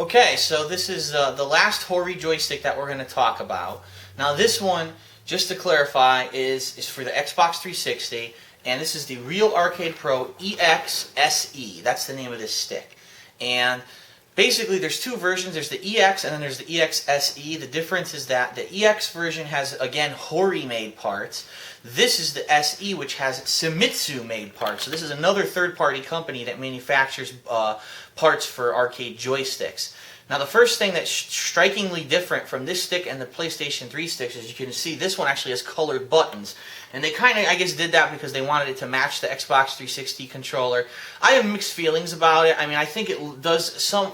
Okay, so this is the last Hori joystick that we're going to talk about. Now this one, just to clarify, is for the Xbox 360, and this is the Real Arcade Pro EX SE. That's the name of this stick. And basically there's two versions. There's the EX and then there's the EX SE. The difference is that the EX version has, again, Hori made parts. This is the SE, which has Shimizu made parts. So this is another third-party company that manufactures parts for arcade joysticks. Now the first thing that's strikingly different from this stick and the PlayStation 3 sticks is you can see this one actually has colored buttons. And they kind of, I guess, did that because they wanted it to match the Xbox 360 controller. I have mixed feelings about it. I mean, I think it does some...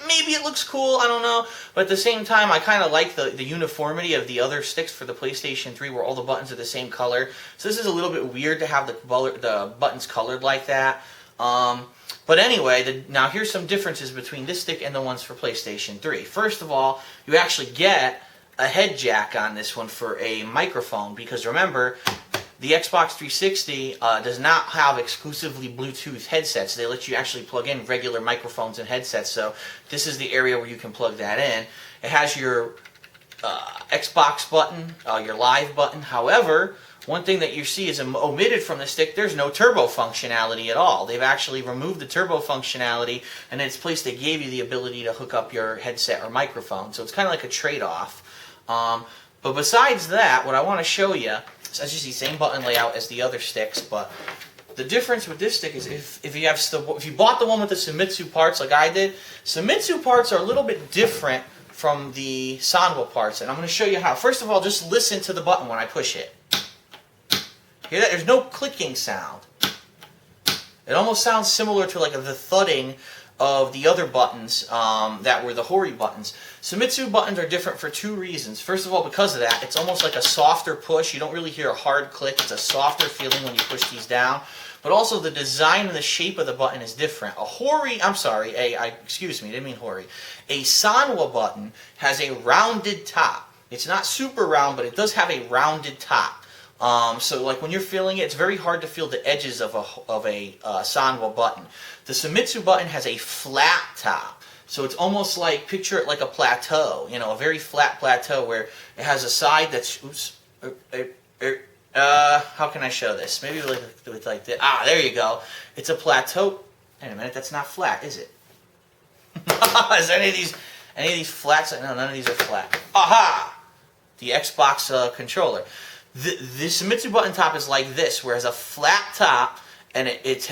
Maybe it looks cool, I don't know. But at the same time, I kind of like the uniformity of the other sticks for the PlayStation 3 where all the buttons are the same color. So this is a little bit weird to have the buttons colored like that. But anyway, now here's some differences between this stick and the ones for PlayStation 3. First of all, you actually get a head jack on this one for a microphone, because remember, the Xbox 360 does not have exclusively Bluetooth headsets. They let you actually plug in regular microphones and headsets, so this is the area where you can plug that in. It has your Xbox button, your live button. However, one thing that you see is omitted from the stick, there's no turbo functionality at all. They've actually removed the turbo functionality, and in its place they gave you the ability to hook up your headset or microphone. So it's kind of like a trade-off. But besides that, what I want to show you, as you see, same button layout as the other sticks, but the difference with this stick is if you bought the one with the Shimizu parts like I did, Shimizu parts are a little bit different from the Sanwa parts, and I'm going to show you how. First of all, just listen to the button when I push it. Hear that? There's no clicking sound. It almost sounds similar to like the thudding of the other buttons that were the Hori buttons. Shimizu buttons are different for two reasons. First of all, because of that, it's almost like a softer push. You don't really hear a hard click. It's a softer feeling when you push these down. But also the design and the shape of the button is different. Excuse me, I didn't mean Hori. A Sanwa button has a rounded top. It's not super round, but it does have a rounded top. So like when you're feeling it, it's very hard to feel the edges of a Sanwa button. The Shimizu button has a flat top. So it's almost like, picture it like a plateau, you know, a very flat plateau where it has a side that's, how can I show this? Maybe with like this. Ah, there you go. It's a plateau. Wait a minute, that's not flat, is it? Is there any of these flats? No, none of these are flat. Aha! The Xbox controller. The Shimizu button top is like this, where it has a flat top, and it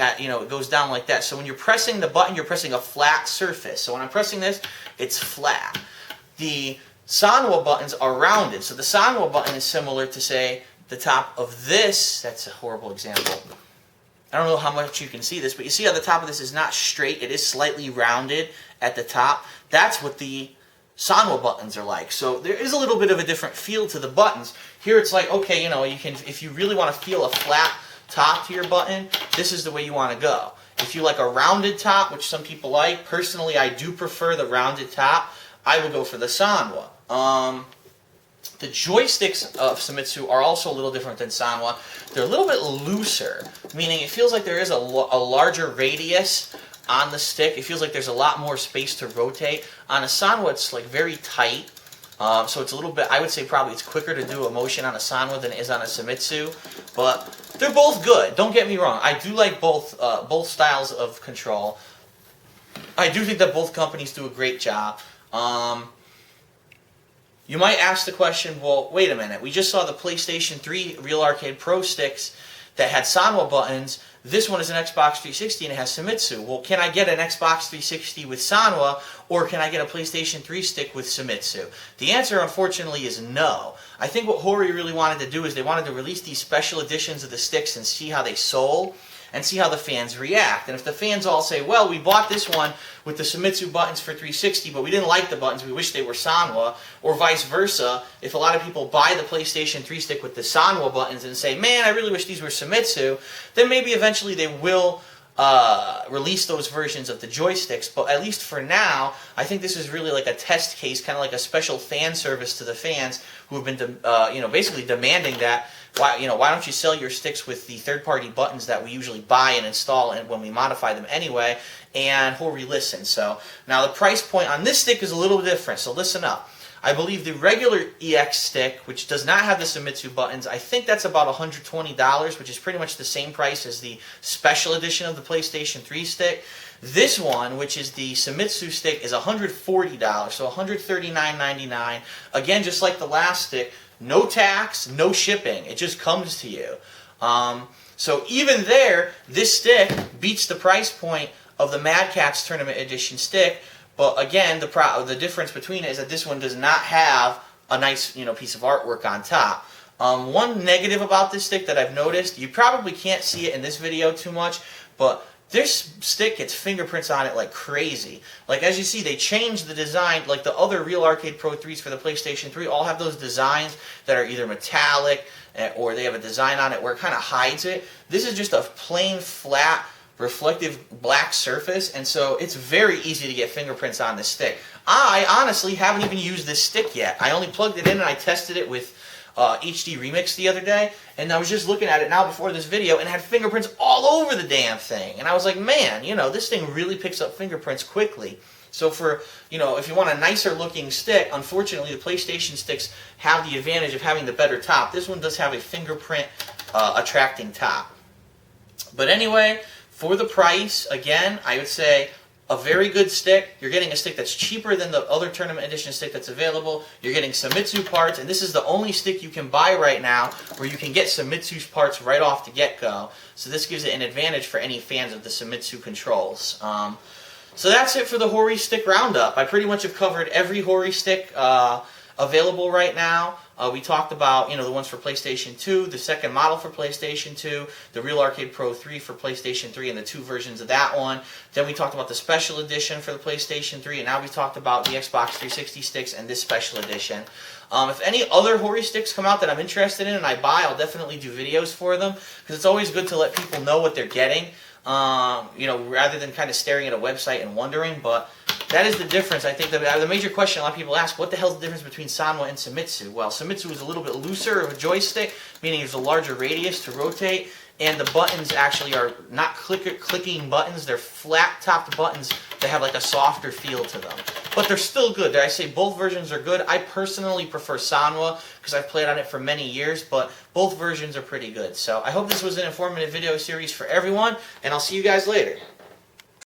goes down like that. So when you're pressing the button, you're pressing a flat surface. So when I'm pressing this, it's flat. The Sanwa buttons are rounded. So the Sanwa button is similar to, say, the top of this. That's a horrible example. I don't know how much you can see this, but you see how the top of this is not straight. It is slightly rounded at the top. That's what the Sanwa buttons are like. So there is a little bit of a different feel to the buttons. Here it's like, okay, you know, you can, if you really want to feel a flat top to your button, this is the way you want to go. If you like a rounded top, which some people like, personally I do prefer the rounded top, I will go for the Sanwa. The joysticks of Shimizu are also a little different than Sanwa. They're a little bit looser, meaning it feels like there is a larger radius on the stick. It feels like there's a lot more space to rotate. On a Sanwa, it's like very tight. So it's a little bit, I would say probably it's quicker to do a motion on a Sanwa than it is on a Shimizu. But they're both good. Don't get me wrong. I do like both styles of control. I do think that both companies do a great job. You might ask the question, well, wait a minute. We just saw the PlayStation 3 Real Arcade Pro sticks that had Sanwa buttons. This one is an Xbox 360 and it has Shimizu. Well, can I get an Xbox 360 with Sanwa, or can I get a PlayStation 3 stick with Shimizu? The answer, unfortunately, is no. I think what Hori really wanted to do is they wanted to release these special editions of the sticks and see how they sold, and see how the fans react. And if the fans all say, well, we bought this one with the Shimizu buttons for 360, but we didn't like the buttons, we wish they were Sanwa, or vice versa, if a lot of people buy the PlayStation 3 stick with the Sanwa buttons and say, man, I really wish these were Shimizu, then maybe eventually they will release those versions of the joysticks. But at least for now, I think this is really like a test case, kind of like a special fan service to the fans who have been, basically demanding that. Why don't you sell your sticks with the third-party buttons that we usually buy and install and when we modify them anyway, and Hori Listen. So now the price point on this stick is a little different, so listen up. I believe the regular EX stick, which does not have the Famitsu buttons, I think that's about $120, which is pretty much the same price as the special edition of the PlayStation 3 stick. This one, which is the Famitsu stick, is $140, so $139.99. Again, just like the last stick, no tax, no shipping. It just comes to you. So even there, this stick beats the price point of the Mad Catz Tournament Edition stick. But again, the difference between it is that this one does not have a nice piece of artwork on top. One negative about this stick that I've noticed, you probably can't see it in this video too much, but this stick gets fingerprints on it like crazy. Like as you see, they changed the design. Like the other Real Arcade Pro 3s for the PlayStation 3 all have those designs that are either metallic or they have a design on it where it kind of hides it. This is just a plain, flat, reflective black surface, and so it's very easy to get fingerprints on this stick. I honestly haven't even used this stick yet. I only plugged it in and I tested it with HD Remix the other day, and I was just looking at it now before this video and it had fingerprints all over the damn thing. And I was like, man, this thing really picks up fingerprints quickly. So for, if you want a nicer looking stick, unfortunately the PlayStation sticks have the advantage of having the better top. This one does have a fingerprint attracting top. But anyway, for the price, again, I would say a very good stick. You're getting a stick that's cheaper than the other Tournament Edition stick that's available. You're getting Famitsu parts, and this is the only stick you can buy right now where you can get Famitsu's parts right off the get-go. So this gives it an advantage for any fans of the Famitsu controls. So that's it for the Hori stick roundup. I pretty much have covered every Hori stick available right now. We talked about, the ones for PlayStation 2, the second model for PlayStation 2, the Real Arcade Pro 3 for PlayStation 3, and the two versions of that one. Then we talked about the special edition for the PlayStation 3, and now we talked about the Xbox 360 sticks and this special edition. If any other Hori sticks come out that I'm interested in and I buy, I'll definitely do videos for them, because it's always good to let people know what they're getting, rather than kind of staring at a website and wondering. But that is the difference. I think the major question a lot of people ask, what the hell is the difference between Sanwa and Famitsu? Well, Famitsu is a little bit looser of a joystick, meaning there's a larger radius to rotate, and the buttons actually are not clicking buttons. They're flat-topped buttons that have like a softer feel to them. But they're still good. Did I say both versions are good? I personally prefer Sanwa because I've played on it for many years, but both versions are pretty good. So I hope this was an informative video series for everyone, and I'll see you guys later.